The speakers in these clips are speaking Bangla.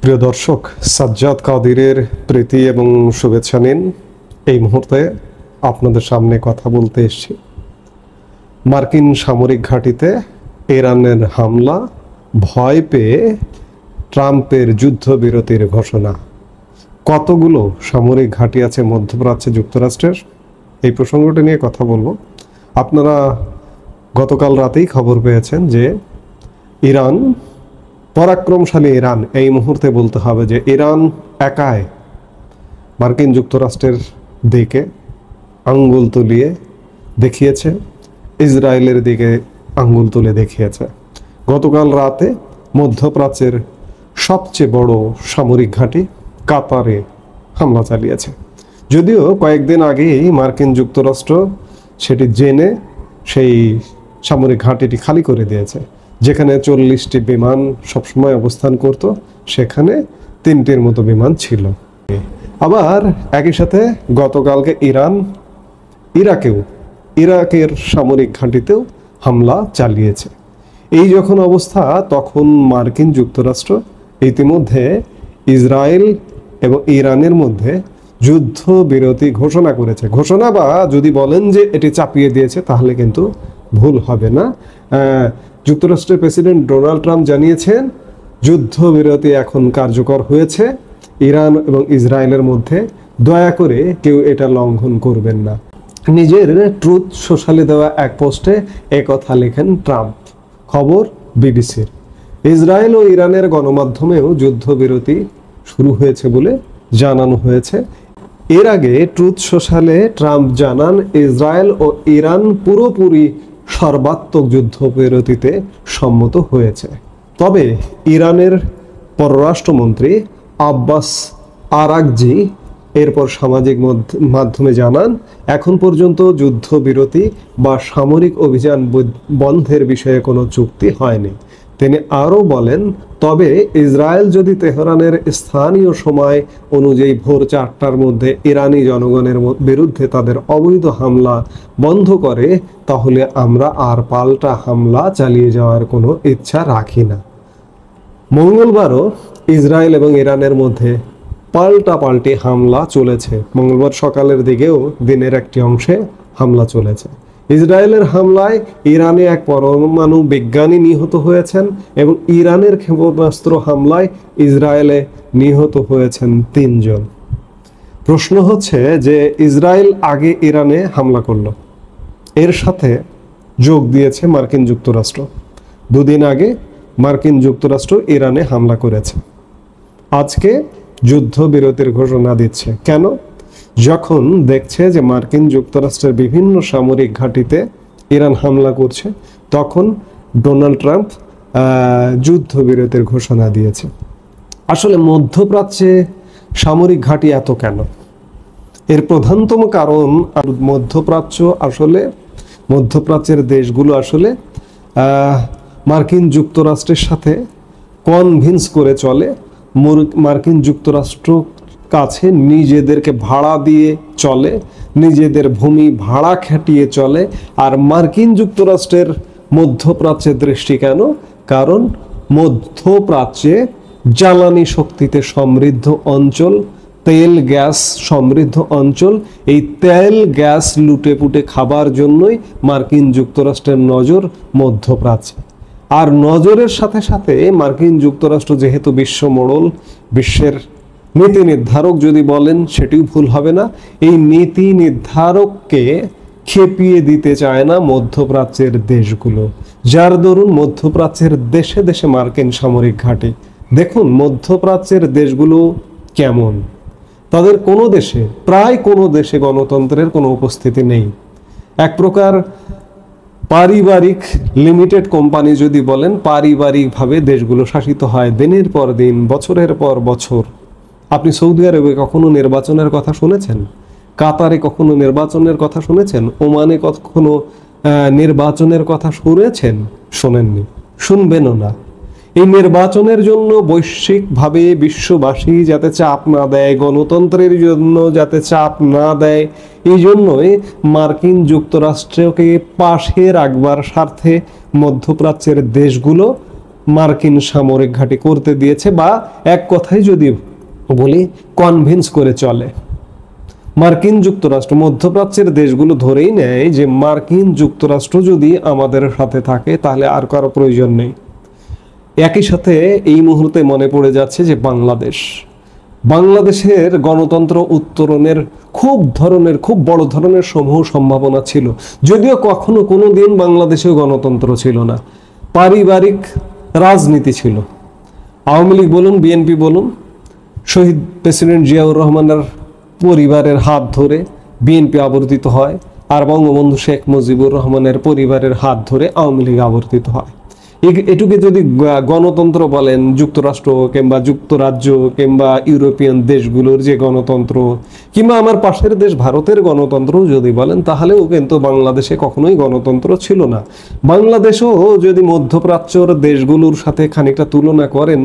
প্রিয় দর্শক, সাজ্জাদ কাদিরের প্রীতি এবং শুভেচ্ছা নিন। এই মুহূর্তে আপনাদের সামনে কথা বলতে এসেছি মার্কিন সামরিক ঘাঁটিতে ইরানের হামলা, ভয় পেয়ে ট্রাম্পের যুদ্ধবিরতির ঘোষণা। কতগুলো সামরিক ঘাঁটি আছে মধ্যপ্রাচ্যে যুক্তরাষ্ট্রের, এই প্রসঙ্গটি নিয়ে কথা বলবো। আপনারা গতকাল রাতেই খবর পেয়েছেন যে ইরান, পরাক্রমশালী ইরান, এই মুহূর্তে বলতে হবে যে ইরান একাই মার্কিন যুক্তরাষ্ট্রের দিকে আঙ্গুল তুলিয়ে দেখিয়েছে, ইসরায়েলের দিকে আঙ্গুল তুলে দেখিয়েছে। গতকাল রাতে মধ্যপ্রাচ্যের সবচেয়ে বড় সামরিক ঘাঁটি কাতারে হামলা চালিয়েছে। যদিও কয়েকদিন আগেই মার্কিন যুক্তরাষ্ট্র সেটি জেনে সেই সামরিক ঘাঁটিটি খালি করে দিয়েছে। যেখানে 40টি বিমান সবসময় অবস্থান করত, সেখানে 3টির মতো বিমান ছিল। আবার একই সাথে গতকালকে ইরাকের সামরিক ঘাঁটিতেও হামলা চালিয়েছে। এই যখন অবস্থা, তখন মার্কিন যুক্তরাষ্ট্র ইতিমধ্যে ইসরায়েল এবং ইরানের মধ্যে যুদ্ধবিরতি ঘোষণা করেছে। ঘোষণা বা যদি বলেন যে এটি চাপিয়ে দিয়েছে, তাহলে কিন্তু ভুল হবে না। যুক্তরাষ্ট্রের প্রেসিডেন্ট ডোনাল্ড ট্রাম্প জানিয়েছেন যুদ্ধবিরতি এখন কার্যকর হয়েছে ইরান এবং ইসরায়েলের মধ্যে, দয়া করে কেউ এটা লঙ্ঘন করবেন না। নিজের ট্রুথ সোশ্যালে দেওয়া এক পোস্টে একথা লেখেন ট্রাম্প। খবর বিবিসির। ইসরায়েল ও ইরানের গণমাধ্যমেও যুদ্ধবিরতি শুরু হয়েছে বলে জানানো হয়েছে। এর আগে ট্রুথ সোশ্যালে ট্রাম্প জানান ইসরায়েল ও ইরান পুরোপুরি সর্বাত্মক যুদ্ধবিরতিতে সম্মত হয়েছে। তবে ইরানের পররাষ্ট্রমন্ত্রী আব্বাস আরাকজি এরপর সামাজিক মাধ্যমে জানান এখন পর্যন্ত যুদ্ধবিরতি বা সামরিক অভিযান বন্ধের বিষয়ে কোনো চুক্তি হয়নি। তিনি আরও বলেন, তবে ইসরায়েল যদি তেহরানের স্থানীয় সময় অনুযায়ী ভোর 4টার মধ্যে ইরানি জনগণের বিরুদ্ধে তাদের অবৈধ হামলা বন্ধ করে, তাহলে আমরা আর পাল্টা হামলা চালিয়ে যাওয়ার কোনো ইচ্ছা রাখি না। মঙ্গলবারও ইসরায়েল এবং ইরানের মধ্যে পাল্টাপাল্টি হামলা চলেছে। মঙ্গলবার সকালের দিকেও দিনের একটি অংশে হামলা চলেছে। ইসরায়েলের হামলায় ইরানে এক পরমাণু বিজ্ঞানী নিহত হয়েছেন এবং ইরানের ক্ষেপণাস্ত্র হামলায় ইসরায়েলে নিহত হয়েছেন 3 জন। প্রশ্ন হচ্ছে যে ইসরায়েল আগে ইরানে হামলা করলো, এর সাথে যোগ দিয়েছে মার্কিন যুক্তরাষ্ট্র। 2 দিন আগে মার্কিন যুক্তরাষ্ট্র ইরানে হামলা করেছে, আজকে যুদ্ধবিরতির ঘোষণা দিচ্ছে। কেন? যখন দেখছে যে মার্কিন যুক্তরাষ্ট্রের বিভিন্ন সামরিক ঘাঁটিতে ইরান হামলা করছে, তখন ডোনাল্ড ট্রাম্প যুদ্ধবিরতির ঘোষণা দিয়েছে। আসলে মধ্যপ্রাচ্যে সামরিক ঘাঁটি এত কেন? এর প্রধানতম কারণ মধ্যপ্রাচ্যের দেশগুলো আসলে মার্কিন যুক্তরাষ্ট্রের সাথে কনভিন্স করে চলে। মার্কিন যুক্তরাষ্ট্র কাছে নিজেদেরকে ভাড়া দিয়ে চলে, নিজেদের ভূমি ভাড়া খাটিয়ে চলে। আর মার্কিন যুক্তরাষ্ট্রের মধ্যপ্রাচ্যের দৃষ্টি কেন? কারণ মধ্যপ্রাচ্যে জ্বালানি শক্তিতে সমৃদ্ধ অঞ্চল, তেল গ্যাস সমৃদ্ধ অঞ্চল। এই তেল গ্যাস লুটে পুটে খাবার জন্যই মার্কিন যুক্তরাষ্ট্রের নজর মধ্যপ্রাচ্যে। আর নজরের সাথে সাথে মার্কিন যুক্তরাষ্ট্র যেহেতু বিশ্ব মোড়ল, বিশ্বের নীতি নির্ধারক যদি বলেন সেটিও ভুল হবে না, এই নীতি নির্ধারককে খেপিয়ে দিতে চায় না মধ্যপ্রাচ্যের দেশগুলো, যার দরুন মধ্যপ্রাচ্যের দেশে দেশে মার্কিন সামরিক ঘাঁটি। দেখুন মধ্যপ্রাচ্যের দেশগুলো কেমন, তাদের প্রায় কোনো দেশে গণতন্ত্রের কোনো উপস্থিতি নেই। এক প্রকার পারিবারিক লিমিটেড কোম্পানি যদি বলেন, পারিবারিকভাবে দেশগুলো শাসিত হয় দিনের পর দিন, বছরের পর বছর। আপনি সৌদি আরবে কখনো নির্বাচনের কথা শুনেছেন? কাতারে কখনো নির্বাচনের কথা শুনেছেন? ওমানে কখনো নির্বাচনের কথা শুনেছেন? শোনেননি, শুনবেনও না। এই নির্বাচনের জন্য বৈশ্বিকভাবে বিশ্ববাসী যাতে চাপ না দেয়, গণতন্ত্রের জন্য যাতে চাপ না দেয়, এই জন্যই মার্কিন যুক্তরাষ্ট্রকে পাশে রাখবার স্বার্থে মধ্যপ্রাচ্যের দেশগুলো মার্কিন সামরিক ঘাঁটি করতে দিয়েছে, বা এক কথায় যদি বলি কনভিন্স করে চলে। মার্কিন যুক্তরাষ্ট্র মধ্যপ্রাচ্যের দেশগুলো ধরেই নেয় যে মার্কিন যুক্তরাষ্ট্র যদি আমাদের সাথে থাকে তাহলে আর কারো প্রয়োজন নেই। একই সাথে এই মুহূর্তে মনে পড়ে যাচ্ছে যে বাংলাদেশের গণতন্ত্র উত্তরণের খুব বড় ধরনের সমূহ সম্ভাবনা ছিল, যদিও কখনো কোনো দিন বাংলাদেশেও গণতন্ত্র ছিল না, পারিবারিক রাজনীতি ছিল। আওয়ামী লীগ বলুন, বিএনপি বলুন, শহীদ প্রেসিডেন্ট জিয়াউর রহমানের পরিবারের হাত ধরে বিএনপি আবর্তিত হয়, আর বঙ্গবন্ধু শেখ মুজিবুর রহমানের পরিবারের হাত ধরে আওয়ামী লীগ আবর্তিত হয়। এটুকে যদি গণতন্ত্র বলেন, যুক্তরাষ্ট্র কিংবা যুক্তরাজ্য কিংবা ইউরোপিয়ান দেশগুলোর যে গণতন্ত্র, কিংবা আমার পাশের দেশ ভারতের গণতন্ত্র যদি বলেন, তাহলেও কিন্তু বাংলাদেশে কখনোই গণতন্ত্র ছিল না। বাংলাদেশও যদি মধ্যপ্রাচ্যর দেশগুলোর সাথে খানিকটা তুলনা করেন,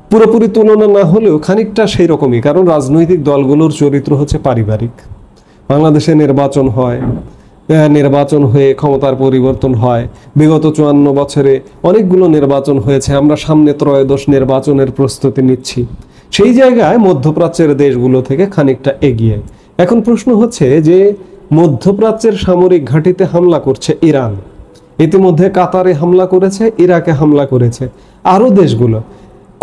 পুরোপুরি তুলনা না হলেও খানিকটা সেই রকমই, কারণ রাজনৈতিক দলগুলোর চরিত্র হচ্ছে পারিবারিক। বাংলাদেশে নির্বাচন হয়, নির্বাচন হয়ে ক্ষমতার পরিবর্তন হয়। বিগত 54 বছরে অনেকগুলো নির্বাচন হয়েছে, আমরা সামনে ত্রয়োদশ নির্বাচনের প্রস্তুতি নিচ্ছি। সেই জায়গায় মধ্যপ্রাচ্যের দেশগুলো থেকে খানিকটা এগিয়ে। এখন প্রশ্ন হচ্ছে যে মধ্যপ্রাচ্যের সামরিক ঘাঁটিতে হামলা করছে ইরান, ইতিমধ্যে কাতারে হামলা করেছে, ইরাকে হামলা করেছে, আরো দেশগুলো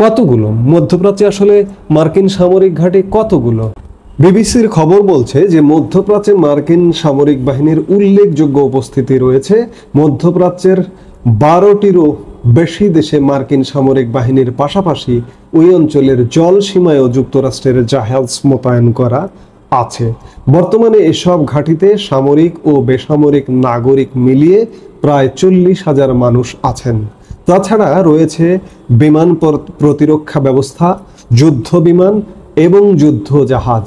কতগুলো। মধ্যপ্রাচ্যে আসলে মার্কিন সামরিক ঘাঁটি কতগুলো? বিবিসির খবর বলছে যে মধ্যপ্রাচ্যে মার্কিন সামরিক বাহিনীর উল্লেখযোগ্য উপস্থিতি রয়েছে। মধ্যপ্রাচ্যের 12টিরও বেশি দেশে মার্কিন সামরিক বাহিনীর পাশাপাশি ওই অঞ্চলের জল সীমায়ও যুক্তরাষ্ট্রের জাহাজ মোতায়েন করা আছে। বর্তমানে এসব ঘাঁটিতে সামরিক ও বেসামরিক নাগরিক মিলিয়ে প্রায় 40,000 মানুষ আছেন। তাছাড়া রয়েছে বিমান প্রতিরক্ষা ব্যবস্থা, যুদ্ধ বিমান এবং যুদ্ধ জাহাজ।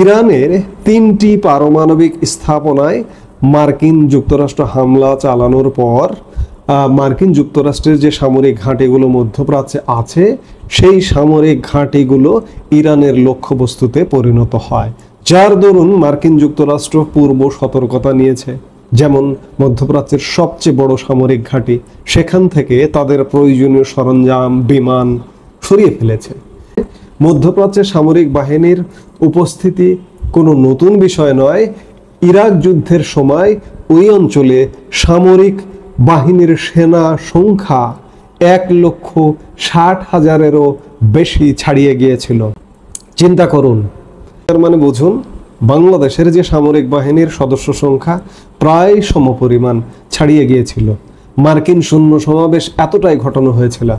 ইরানের 3টি পারমাণবিক স্থাপনায় মার্কিন যুক্তরাষ্ট্র হামলা চালানোর পর মার্কিন যুক্তরাষ্ট্রের যে সামরিক ঘাঁটিগুলো মধ্যপ্রাচ্যে আছে, সেই সামরিক ঘাঁটিগুলো ইরানের লক্ষ্যবস্তুতে পরিণত হয়, যার দরুন মার্কিন যুক্তরাষ্ট্র পূর্ব সতর্কতা নিয়েছে। যেমন মধ্যপ্রাচ্যের সবচেয়ে বড় সামরিক ঘাঁটি, সেখান থেকে তাদের প্রয়োজনীয় সরঞ্জাম, বিমান সরিয়ে ফেলেছে। মধ্যপ্রাচ্যে সামরিক বাহিনীর উপস্থিতি কোনো নতুন বিষয় নয়। ইরাক যুদ্ধের সময় ওই অঞ্চলে সামরিক বাহিনীর সেনা সংখ্যা 1,60,000-এরও বেশি ছাড়িয়ে গিয়েছিল। চিন্তা করুন, তার মানে বুঝুন বাংলাদেশের যে সামরিক বাহিনীর সদস্য সংখ্যা প্রায় সমপরিমাণ ছাড়িয়ে গিয়েছিল। মার্কিন সৈন্য সমাবেশ এতটাই ঘটানো হয়েছিল।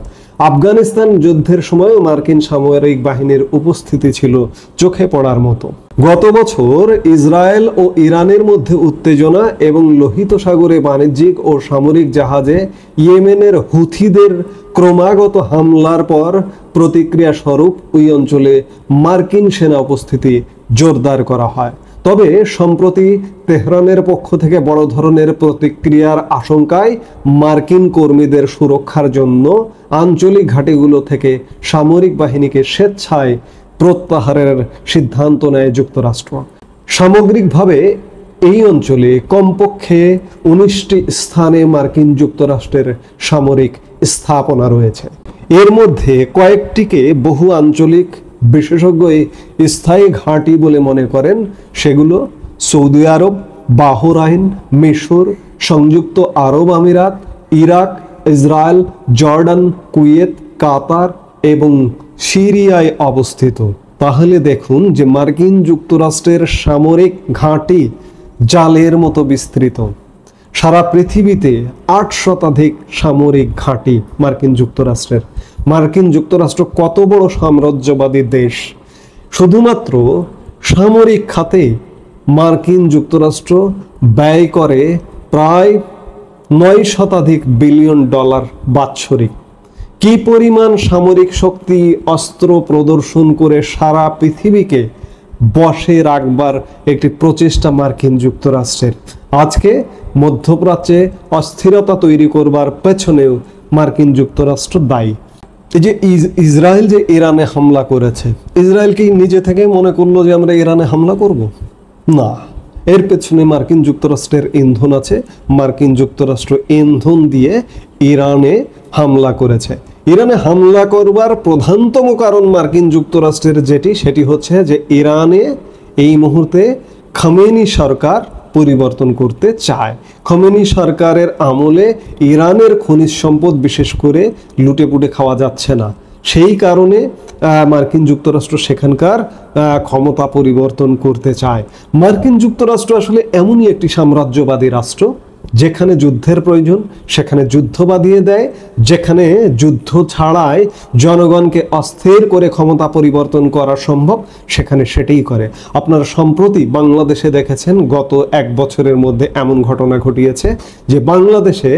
আফগানিস্তান যুদ্ধের সময়ও মার্কিন সামরিক বাহিনীর উপস্থিতি ছিল চোখে পড়ার মতো। গত বছর ইসরায়েল ও ইরানের মধ্যে উত্তেজনা এবং লোহিত সাগরে বাণিজ্যিক ও সামরিক জাহাজে ইয়েমেনের হুথিদের ক্রমাগত হামলার পর প্রতিক্রিয়া স্বরূপ ওই অঞ্চলে মার্কিন সেনা উপস্থিতি জোরদার করা হয়। তবে সম্প্রতি তেহরানের পক্ষ থেকে বড় ধরনের প্রতিক্রিয়ার আশঙ্কায় মার্কিন কর্মীদের সুরক্ষার জন্য আঞ্চলিক ঘাঁটিগুলো থেকে সামরিক বাহিনীকে স্বেচ্ছায় প্রত্যাহারের সিদ্ধান্ত নেয় যুক্তরাষ্ট্র। সামগ্রিকভাবে এই অঞ্চলে কমপক্ষে 19টি স্থানে মার্কিন যুক্তরাষ্ট্রের সামরিক স্থাপনা রয়েছে। এর মধ্যে কয়েকটিকে বহু আঞ্চলিক বিশেষজ্ঞ স্থায়ী ঘাঁটি বলে মনে করেন। সেগুলো সৌদি আরব, বাহরাইন, মিশর, সংযুক্ত আরব আমিরাত, ইরাক, ইসরায়েল, জর্ডান, কুয়েত, কাতার এবং সিরিয়ায় অবস্থিত। তাহলে দেখুন যে মার্কিন যুক্তরাষ্ট্রের সামরিক ঘাঁটি জালের মতো বিস্তৃত। সারা পৃথিবীতে 8 শতাধিক সামরিক ঘাঁটি মার্কিন যুক্তরাষ্ট্রের। মার্কিন যুক্তরাষ্ট্র কত বড় সাম্রাজ্যবাদী দেশ! শুধুমাত্র সামরিক খাতে মার্কিন যুক্তরাষ্ট্র ব্যয় করে প্রায় 9 শতাধিক বিলিয়ন ডলার বাৎসরিক। কি পরিমাণ সামরিক শক্তি, অস্ত্র প্রদর্শন করে সারা পৃথিবীকে বশে রাখবার একটি প্রচেষ্টা মার্কিন যুক্তরাষ্ট্রের। আজকে মধ্যপ্রাচ্যে অস্থিরতা তৈরি করবার পেছনেও মার্কিন যুক্তরাষ্ট্র দায়ী। এই যে ইসরায়েল যে ইরানে হামলা করেছে, ইসরায়েল কি নিজে থেকে মনে করলো যে আমরা ইরানে হামলা করব? না, এর পেছনে মার্কিন যুক্তরাষ্ট্রের ইন্ধন আছে। মার্কিন যুক্তরাষ্ট্র ইন্ধন দিয়ে ইরানে হামলা করেছে। ইরানে হামলা করবার প্রধানতম কারণ মার্কিন যুক্তরাষ্ট্রের সেটি হচ্ছে যে ইরানে এই মুহূর্তে খামেনি সরকার পরিবর্তন করতে চায়। খামেনি সরকারের আমলে ইরানের খনিজ সম্পদ বিশেষ করে লুটেপুটে খাওয়া যাচ্ছে না, সেই কারণে মার্কিন যুক্তরাষ্ট্র সেখানকার ক্ষমতা পরিবর্তন করতে চায়। মার্কিন যুক্তরাষ্ট্র আসলে এমনই একটি সাম্রাজ্যবাদী রাষ্ট্র, যেখানে যুদ্ধের প্রয়োজন সেখানে যুদ্ধ বাঁধিয়ে দেয়, যেখানে যুদ্ধ ছাড়াই জনগণকে অস্থির করে ক্ষমতা পরিবর্তন করা সম্ভব সেখানে সেটাই করে। আপনারা সম্প্রতি বাংলাদেশে দেখেছেন গত 1 বছরের মধ্যে এমন ঘটনা ঘটিয়েছে যে বাংলাদেশে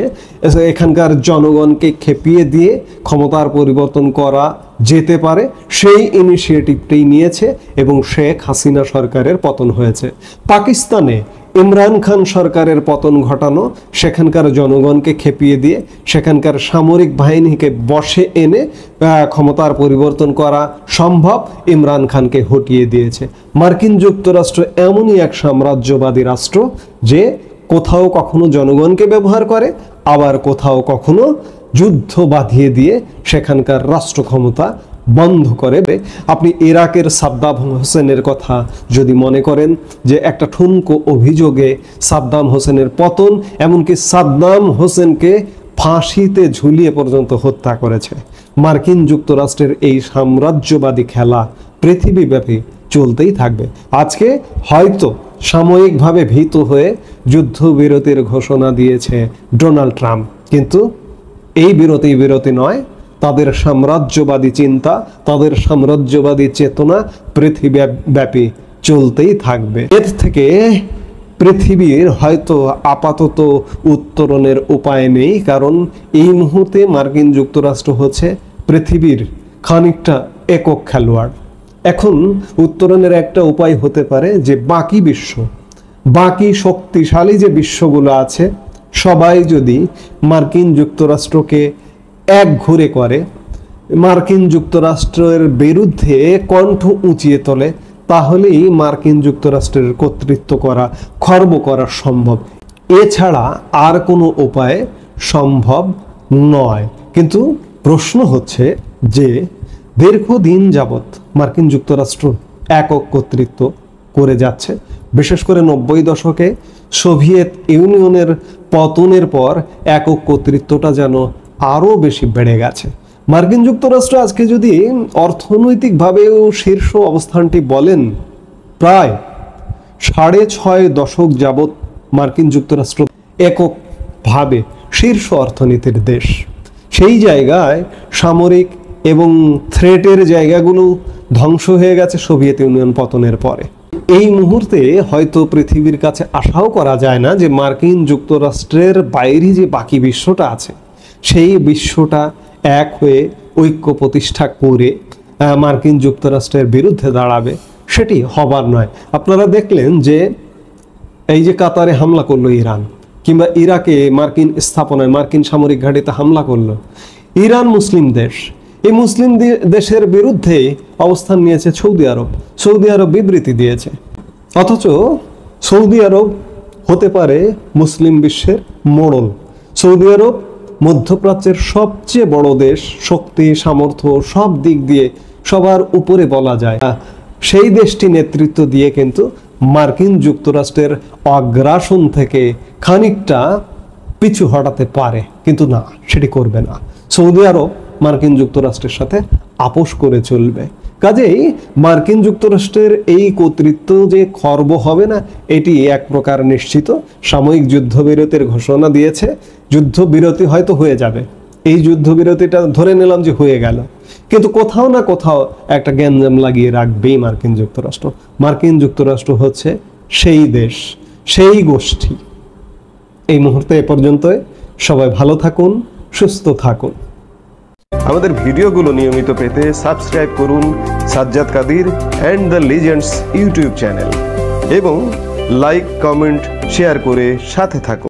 এখানকার জনগণকে খেপিয়ে দিয়ে ক্ষমতার পরিবর্তন করা যেতে পারে, সেই ইনিশিয়েটিভটাই নিয়েছে এবং শেখ হাসিনা সরকারের পতন হয়েছে। পাকিস্তানে ইমরান খান সরকারের পতন ঘটানো, সেখানকার জনগণকে খেপিয়ে দিয়ে সেখানকার সামরিক বাহিনীকে বশে এনে ক্ষমতার পরিবর্তন করা সম্ভব, ইমরান খানকে হটিয়ে দিয়েছে। মার্কিন যুক্তরাষ্ট্র এমনই এক সাম্রাজ্যবাদী রাষ্ট্র যে কোথাও কখনো জনগণকে ব্যবহার করে, আবার কোথাও কখনো যুদ্ধ বাঁধিয়ে দিয়ে সেখানকার রাষ্ট্র ক্ষমতা বন্ধ করে। আপনি ইরাকের সাদ্দাম হোসেনের কথা যদি মনে করেন যে একটা ঠুনকো অভিযোগে সাদ্দাম হোসেনের পতন, এমনকি সাদ্দাম হোসেনকে ফাঁসিতে ঝুলিয়ে পর্যন্ত হত্যা করেছে। মার্কিন যুক্তরাষ্ট্রের এই সাম্রাজ্যবাদী খেলা পৃথিবীব্যাপী চলতেই থাকবে। আজকে হয়তো সাময়িকভাবে ভীত হয়ে যুদ্ধবিরতির ঘোষণা দিয়েছে ডোনাল্ড ট্রাম্প, কিন্তু এই বিরতি নয়, তাদের সাম্রাজ্যবাদী চিন্তা, তাদের সাম্রাজ্যবাদী চেতনা পৃথিবীব্যাপী চলতেই থাকবে। এর থেকে পৃথিবীর হয়তো আপাতত উত্তরণের উপায় নেই, কারণ এই মুহূর্তে মার্কিন যুক্তরাষ্ট্র হচ্ছে পৃথিবীর খানিকটা একক খেলোয়াড়। এখন উত্তরণের একটা উপায় হতে পারে যে বাকি শক্তিশালী যে বিশ্বগুলো আছে সবাই যদি মার্কিন যুক্তরাষ্ট্রকে একঘরে করে, মার্কিন যুক্তরাষ্ট্রের বিরুদ্ধে কণ্ঠ উঁচিয়ে তোলে, তাহলেই মার্কিন যুক্তরাষ্ট্রের কর্তৃত্ব করা, খর্ব করা সম্ভব। এছাড়া আর কোনো উপায় সম্ভব নয়। কিন্তু প্রশ্ন হচ্ছে যে দীর্ঘদিন যাবৎ মার্কিন যুক্তরাষ্ট্র একক কর্তৃত্ব করে যাচ্ছে। বিশেষ করে 90 দশকে সোভিয়েত ইউনিয়নের পতনের পর একক কর্তৃত্বটা যেন আরও বেশি বেড়ে গেছে। মার্কিন যুক্তরাষ্ট্র আজকে যদি অর্থনৈতিকভাবেও শীর্ষ অবস্থানটি বলেন, প্রায় 6.5 দশক যাবৎ মার্কিন যুক্তরাষ্ট্র এককভাবে শীর্ষ অর্থনীতির দেশ। সেই জায়গায় সামরিক এবং থ্রেটের জায়গাগুলো ধ্বংস হয়ে গেছে সোভিয়েত ইউনিয়ন পতনের পরে। এই মুহূর্তে হয়তো পৃথিবীর কাছে আশাও করা যায় না যে মার্কিন যুক্তরাষ্ট্রের বাইরে যে বাকি বিশ্বটা আছে সেই বিশ্বটা এক হয়ে ঐক্য প্রতিষ্ঠা করে মার্কিন যুক্তরাষ্ট্রের বিরুদ্ধে দাঁড়াবে, সেটি হবার নয়। আপনারা দেখলেন যে এই যে কাতারে হামলা করলো ইরান, কিংবা ইরাকে মার্কিন স্থাপনায়, মার্কিন সামরিক ঘাঁটিতে হামলা করলো। ইরান মুসলিম দেশ, এই মুসলিম দেশের বিরুদ্ধে অবস্থান নিয়েছে সৌদি আরব। সৌদি আরব বিবৃতি দিয়েছে, অথচ সৌদি আরব হতে পারে মুসলিম বিশ্বের মোড়ল। সৌদি আরব মধ্যপ্রাচ্যের সবচেয়ে বড় দেশ, শক্তি, সামর্থ্য সব দিক দিয়ে সবার উপরে বলা যায়। সেই দেশটি নেতৃত্ব দিয়ে কিন্তু মার্কিন যুক্তরাষ্ট্রের আগ্রাসন থেকে খানিকটা পিছু হটাতে পারে, কিন্তু না, সেটি করবে না। সৌদি আরব মার্কিন যুক্তরাষ্ট্রের সাথে আপোষ করে চলবে। কাজেই মার্কিন যুক্তরাষ্ট্রের এই কর্তৃত্ব যে খর্ব হবে না, এটি এক প্রকার নিশ্চিত। সাময়িক যুদ্ধবিরতির ঘোষণা দিয়েছে, যুদ্ধবিরতি হয়তো হয়ে যাবে। এই যুদ্ধবিরতিটা ধরে নিলাম যে হয়ে গেল, কিন্তু কোথাও না কোথাও একটা গ্যাঞ্জাম লাগিয়ে রাখবেই মার্কিন যুক্তরাষ্ট্র। মার্কিন যুক্তরাষ্ট্র হচ্ছে সেই দেশ, সেই গোষ্ঠী। এই মুহূর্তে এ পর্যন্তই। সবাই ভালো থাকুন, সুস্থ থাকুন। আমাদের ভিডিওগুলো নিয়মিত পেতে সাবস্ক্রাইব করুন Sajjad Kadir and the legends YouTube channel এবং লাইক, কমেন্ট, শেয়ার করে সাথে থাকুন।